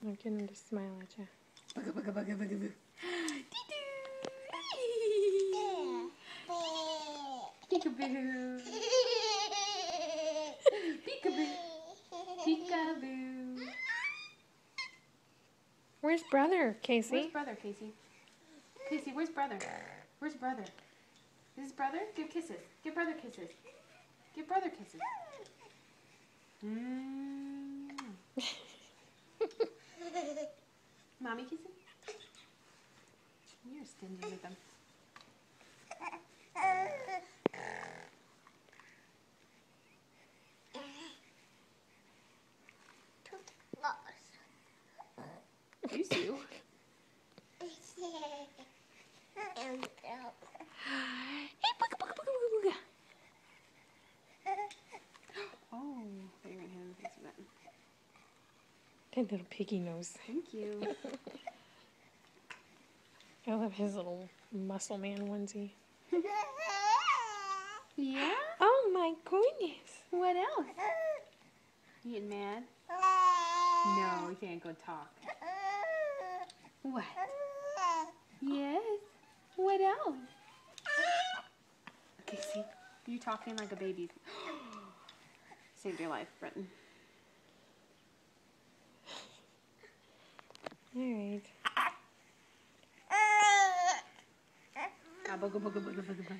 I'm getting him to smile at you. Bugga, bugga, bugga, bugga, boo. Peekaboo. Peekaboo. Peekaboo. Where's brother, Casey? Where's brother, Casey? Casey, where's brother? Where's brother? Is this brother? Give kisses. Give brother kisses. Give brother kisses. Mommy kissing? You're stingy with them. You too. Hey, booga, booga, booga, booga. Oh, you're going to hit him in the face with that. That little piggy nose. Thank you. I love his little muscle man onesie. Yeah? Oh my goodness. What else? You getting mad? No, you can't go talk. What? Yes? What else? Okay, see? You talking like a baby. Saved your life, Britton. Alright. Booga, booga, booga, booga, booga.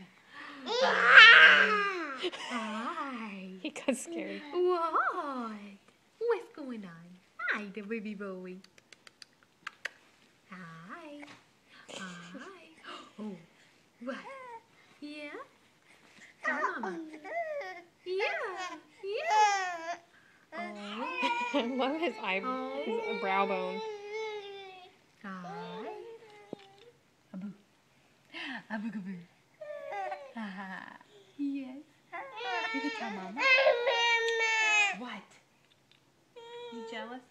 Hi. He got scared. What? What's going on? Hi, the baby boy. Hi. Hi. Oh, what? Yeah? Come on. Yeah. Yeah. Oh. I love his his brow bone. Hi. Abu. Abu-gaboo. Yes. You can tell Mama. What? You jealous?